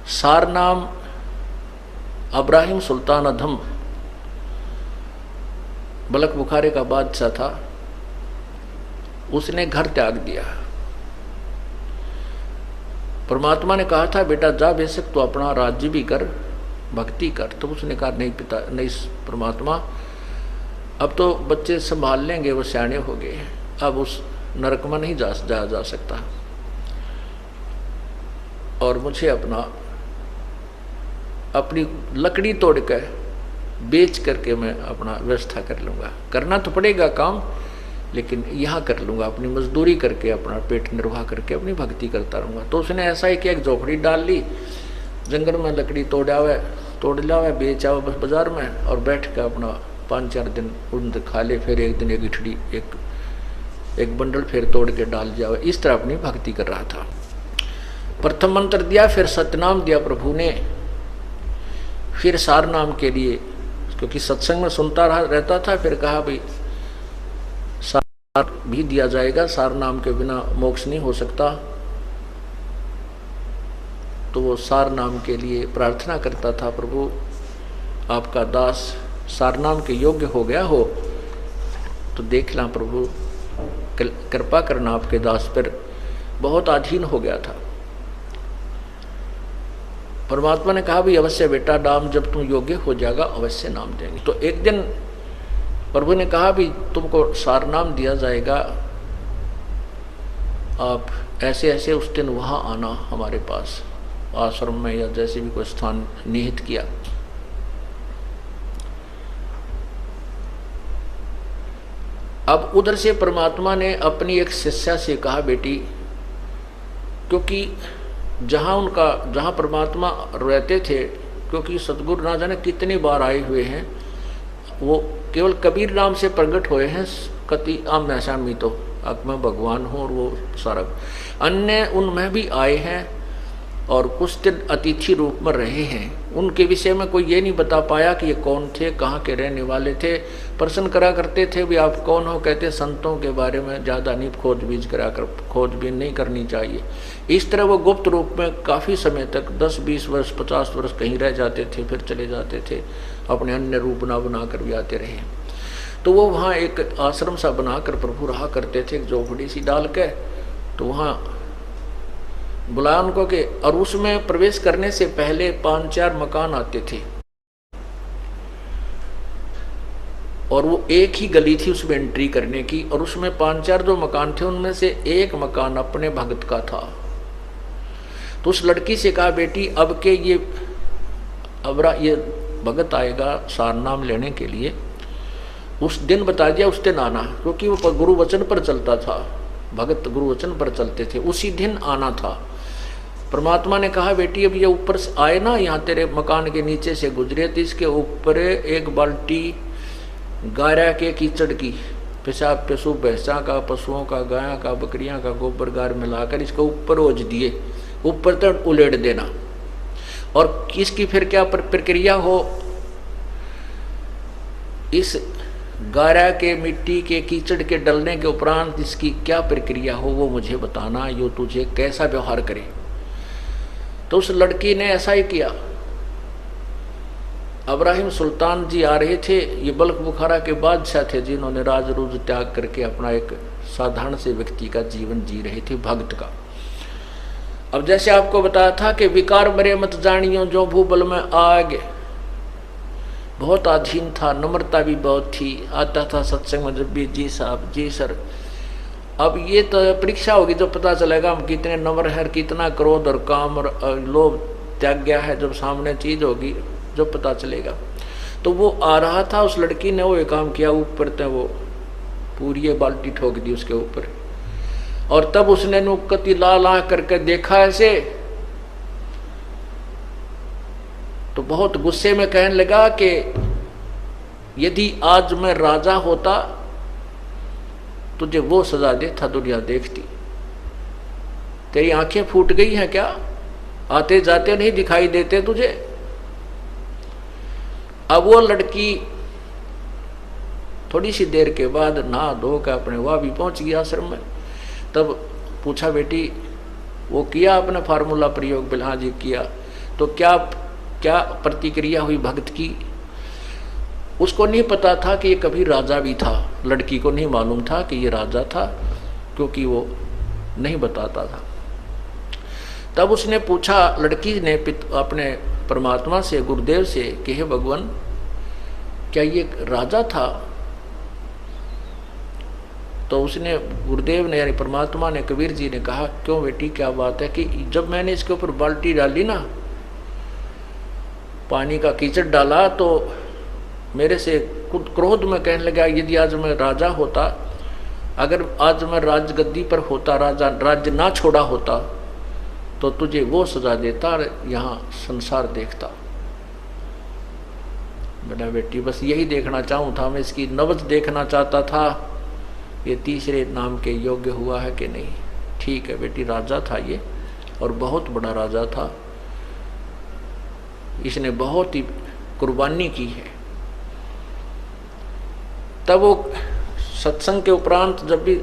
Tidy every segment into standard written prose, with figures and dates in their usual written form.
सार नाम इब्राहिम सुल्तान अधम बलख बुखारे का बादशाह था। उसने घर त्याग दिया। परमात्मा ने कहा था बेटा जा, बेशक तो अपना राज्य भी कर, भक्ति कर। तो उसने कहा नहीं पिता, नहीं परमात्मा, अब तो बच्चे संभाल लेंगे, वो सियाने हो गए, अब उस नरक में नहीं जा सकता और मुझे अपनी लकड़ी तोड़ कर बेच करके मैं अपना व्यवस्था कर लूँगा। करना तो पड़ेगा काम, लेकिन यहाँ कर लूँगा, अपनी मजदूरी करके अपना पेट निर्वाह करके अपनी भक्ति करता रहूँगा। तो उसने ऐसा ही किया, एक झोपड़ी डाल ली, जंगल में लकड़ी तोड़ लावे बेच आओ बस बाजार में, और बैठ कर अपना 5-4 दिन उन खा ले, फिर एक दिन एक इठड़ी एक बंडल फिर तोड़ के डाल जाओ। इस तरह अपनी भक्ति कर रहा था। प्रथम मंत्र दिया, फिर सतनाम दिया प्रभु ने, फिर सार नाम के लिए, क्योंकि सत्संग में सुनता रहता था, फिर कहा भाई सार भी दिया जाएगा, सार नाम के बिना मोक्ष नहीं हो सकता। तो वो सार नाम के लिए प्रार्थना करता था, प्रभु आपका दास सार नाम के योग्य हो गया हो तो देख ला प्रभु, कृपा करना आपके दास पर, बहुत अधीन हो गया था। परमात्मा ने कहा भी अवश्य बेटा, नाम जब तुम योग्य हो जाएगा अवश्य नाम देंगे। तो एक दिन प्रभु ने कहा भी तुमको सार नाम दिया जाएगा, आप ऐसे ऐसे उस दिन वहाँ आना हमारे पास आश्रम में, या जैसे भी कोई स्थान निहित किया। अब उधर से परमात्मा ने अपनी एक शिष्या से कहा बेटी, क्योंकि जहाँ परमात्मा रहते थे, क्योंकि सतगुरु ना जाने कितनी बार आए हुए हैं, वो केवल कबीर नाम से प्रकट हुए हैं, कति आम सामी तो अब मैं भगवान हूँ और वो सारा अन्य उनमें भी आए हैं और कुछ दिन अतिथि रूप में रहे हैं। उनके विषय में कोई ये नहीं बता पाया कि ये कौन थे, कहाँ के रहने वाले थे। प्रश्न करा करते थे भी आप कौन हो, कहते संतों के बारे में ज़्यादा नहीं खोजबीन नहीं करनी चाहिए। इस तरह वो गुप्त रूप में काफ़ी समय तक 10-20 वर्ष 50 वर्ष कहीं रह जाते थे, फिर चले जाते थे, अपने अन्य रूप बना कर भी आते रहे। तो वो वहाँ एक आश्रम सा बनाकर प्रभु रहा करते थे, एक झोपड़ी सी डाल कर। तो वहाँ बुलाया उनको के, और उसमें प्रवेश करने से पहले 5-4 मकान आते थे, और वो एक ही गली थी उसमें एंट्री करने की, और उसमें 5-4 जो मकान थे उनमें से एक मकान अपने भगत का था। तो उस लड़की से कहा बेटी अब के ये भगत आएगा सार नाम लेने के लिए, उस दिन बता दिया, उस दिन आना, क्योंकि वो गुरु वचन पर चलता था, भगत गुरु वचन पर चलते थे, उसी दिन आना था। परमात्मा ने कहा बेटी अब ये ऊपर से आए ना, यहाँ तेरे मकान के नीचे से गुजरे, तो इसके ऊपर एक बाल्टी गारा के कीचड़ की, पेशाब पशु भैंसा का, पशुओं का, गाय का, बकरियां का गोबर गार मिलाकर इसके ऊपर ओझ दिए, ऊपर तक उलेट देना। और किसकी फिर क्या प्रक्रिया हो, इस गारा के मिट्टी के कीचड़ के डलने के उपरांत इसकी क्या प्रक्रिया हो वो मुझे बताना, यो तुझे कैसा व्यवहार करे। तो उस लड़की ने ऐसा ही किया। इब्राहिम सुल्तान जी आ रहे थे, ये बल्ख बुखारा के बादशाह थे, जिन्होंने राज रूज त्याग करके अपना एक साधारण से व्यक्ति का जीवन जी रहे थे, भक्त का। अब जैसे आपको बताया था कि विकार मरे मत जानियो जो भूबल में आग, बहुत अधीन था, नम्रता भी बहुत थी, आता था सत्संग में जब भी जी साहब जी सर। अब ये तो परीक्षा होगी जब पता चलेगा हम कितने नम्र है, कितना क्रोध और काम और लोभ त्याग गया है, जब सामने चीज होगी जो पता चलेगा। तो वो आ रहा था, उस लड़की ने वो एक काम किया, ऊपर तक वो पूरी बाल्टी ठोक दी उसके ऊपर, और तब उसने नुक्कती ला करके देखा ऐसे, तो बहुत गुस्से में कहने लगा कि यदि आज मैं राजा होता तुझे वो सजा देता दुनिया देखती। तेरी आंखें फूट गई हैं क्या, आते जाते नहीं दिखाई देते तुझे। अब वो लड़की थोड़ी सी देर के बाद नहा धो कर अपने वहाँ भी पहुंच गया आश्रम में। तब पूछा बेटी वो किया आपने फार्मूला प्रयोग? बिल हाँ जी किया। तो क्या क्या प्रतिक्रिया हुई भक्त की। उसको नहीं पता था कि ये कभी राजा भी था, लड़की को नहीं मालूम था कि ये राजा था, क्योंकि वो नहीं बताता था। तब उसने पूछा, लड़की ने अपने परमात्मा से, गुरुदेव से, कि हे भगवान, क्या ये राजा था? तो उसने, गुरुदेव ने यानी परमात्मा ने, कबीर जी ने कहा, क्यों बेटी, क्या बात है? कि जब मैंने इसके ऊपर बाल्टी डाली ना, पानी का कीचड़ डाला, तो मेरे से खुद क्रोध में कहने लगा, यदि आज मैं राजा होता, अगर आज मैं राजगद्दी पर होता, राज्य ना छोड़ा होता, तो तुझे वो सजा देता और यहाँ संसार देखता। मेरा बेटी, बस यही देखना चाहूँ था मैं, इसकी नब्ज देखना चाहता था, ये तीसरे नाम के योग्य हुआ है कि नहीं। ठीक है बेटी, राजा था ये, और बहुत बड़ा राजा था, इसने बहुत ही कुर्बानी की है। तब वो सत्संग के उपरांत जब भी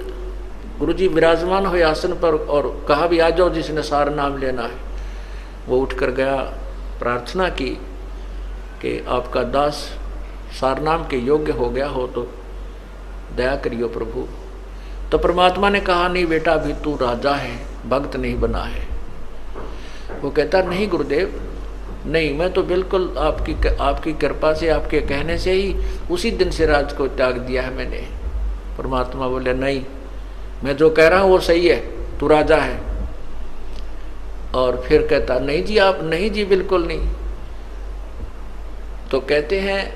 गुरुजी विराजमान हुए आसन पर और कहा भी आ जाओ जिसने सार नाम लेना है, वो उठकर गया, प्रार्थना की कि आपका दास सार नाम के योग्य हो गया हो तो दया करियो प्रभु। तो परमात्मा ने कहा, नहीं बेटा, अभी तू राजा है, भक्त नहीं बना है। वो कहता, नहीं गुरुदेव, नहीं, मैं तो बिल्कुल आपकी कृपा से, आपके कहने से ही उसी दिन से राज को त्याग दिया है मैंने। परमात्मा बोले, नहीं, मैं जो कह रहा हूँ वो सही है, तू राजा है। और फिर कहता, नहीं जी, आप नहीं जी, बिल्कुल नहीं। तो कहते हैं,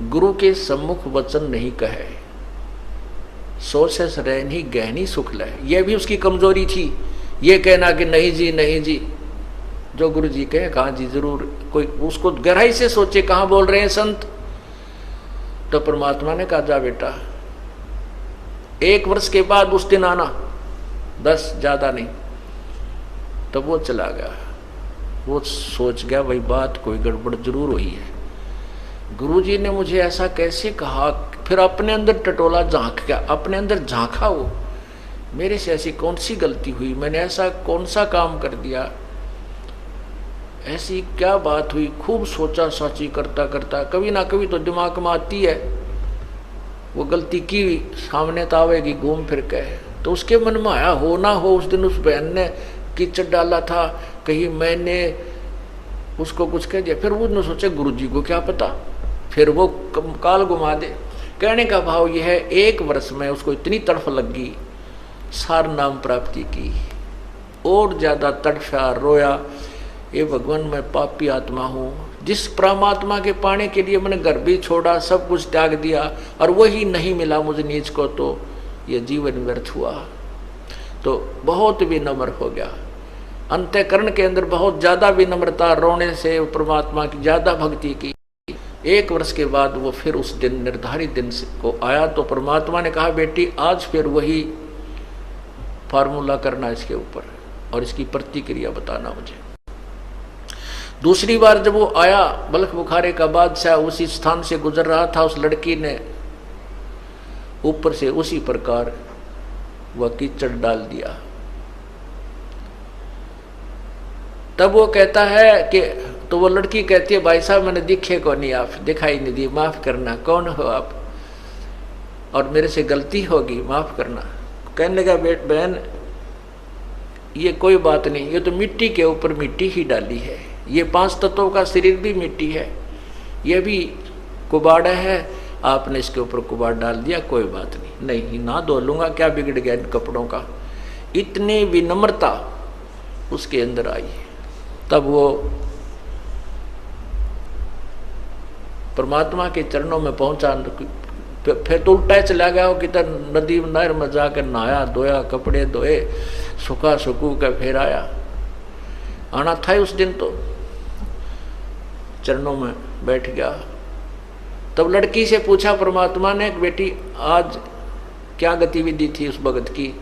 गुरु के सम्मुख वचन नहीं कहे, सोच से रहनी गहनी सुख लय। यह भी उसकी कमजोरी थी, ये कहना कि नहीं जी, नहीं जी, जो गुरु जी कहे कहाँ जी, जरूर कोई उसको गहराई से सोचे कहाँ बोल रहे हैं संत। तो परमात्मा ने कहा, जा बेटा, 1 वर्ष के बाद उस दिन आना, 10 ज्यादा नहीं। तब वो चला गया। वो सोच गया, वही बात कोई गड़बड़ जरूर हुई है, गुरुजी ने मुझे ऐसा कैसे कहा। फिर अपने अंदर टटोला, झांक गया, अपने अंदर झांका, वो मेरे से ऐसी कौन सी गलती हुई, मैंने ऐसा कौन सा काम कर दिया, ऐसी क्या बात हुई। खूब सोचा साची करता करता, कभी ना कभी तो दिमाग में आती है वो गलती की, सामने तो आवेगी घूम फिर के। तो उसके मन में आया, हो ना हो उस दिन उस बहन ने कीचड़ डाला था, कहीं मैंने उसको कुछ कह दिया। फिर उसने सोचा, गुरुजी को क्या पता, फिर वो काल घुमा दे। कहने का भाव यह है, 1 वर्ष में उसको इतनी तड़फ लगी, सार नाम प्राप्ति की, और ज्यादा तड़फा, रोया, ये भगवान मैं पापी आत्मा हूँ, जिस परमात्मा के पाने के लिए मैंने घर भी छोड़ा, सब कुछ त्याग दिया, और वही नहीं मिला मुझे नीच को, तो ये जीवन व्यर्थ हुआ। तो बहुत विनम्र हो गया, अंतःकरण के अंदर बहुत ज्यादा विनम्रता, रोने से परमात्मा की ज्यादा भक्ति की। 1 वर्ष के बाद वो फिर उस दिन, निर्धारित दिन को आया। तो परमात्मा ने कहा, बेटी आज फिर वही फार्मूला करना इसके ऊपर, और इसकी प्रतिक्रिया बताना मुझे। दूसरी बार जब वो आया, बल्ख बुखारे का बादशाह उसी स्थान से गुजर रहा था, उस लड़की ने ऊपर से उसी प्रकार वह कीचड़ डाल दिया। तब वो कहता है कि, तो वो लड़की कहती है, भाई साहब मैंने दिखे को नहीं, आप दिखाई नहीं दी, माफ करना, कौन हो आप, और मेरे से गलती होगी, माफ करना। कहने लगा, बहन ये कोई बात नहीं, ये तो मिट्टी के ऊपर मिट्टी ही डाली है, ये 5 तत्वों का शरीर भी मिट्टी है, ये भी कुबाड़ा है, आपने इसके ऊपर कुबाड़ डाल दिया, कोई बात नहीं, नहीं ना धो लूंगा, क्या बिगड़ गया इन कपड़ों का। इतनी विनम्रता उसके अंदर आई। तब वो परमात्मा के चरणों में पहुंचा। फिर तो उल्टा चला गया हो, किधर नदी नहर में जाकर नहाया धोया, कपड़े धोए, सुखा सुकू का फिर आया। आना था उस दिन, तो चरणों में बैठ गया। तब लड़की से पूछा परमात्मा ने, बेटी आज क्या गतिविधि थी उस भगत की।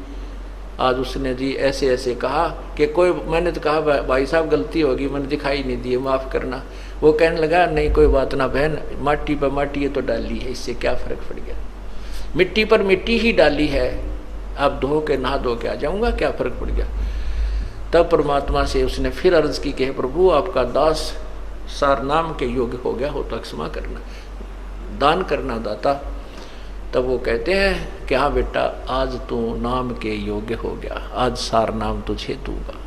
आज उसने जी ऐसे ऐसे कहा कि कोई, मैंने तो कहा भाई साहब गलती होगी, मैंने दिखाई नहीं दी, माफ़ करना। वो कहने लगा, नहीं कोई बात ना बहन, माटी पर माटी ये तो डाली है, इससे क्या फ़र्क पड़ गया, मिट्टी पर मिट्टी ही डाली है, आप धो के नहा धो के आ जाऊँगा, क्या फ़र्क पड़ गया। तब परमात्मा से उसने फिर अर्ज की कि प्रभु आपका दास सार नाम के योग्य हो गया हो तो क्षमा करना, दान करना दाता। तब वो कहते हैं कि हाँ बेटा आज तू नाम के योग्य हो गया, आज सार नाम तुझे दूंगा।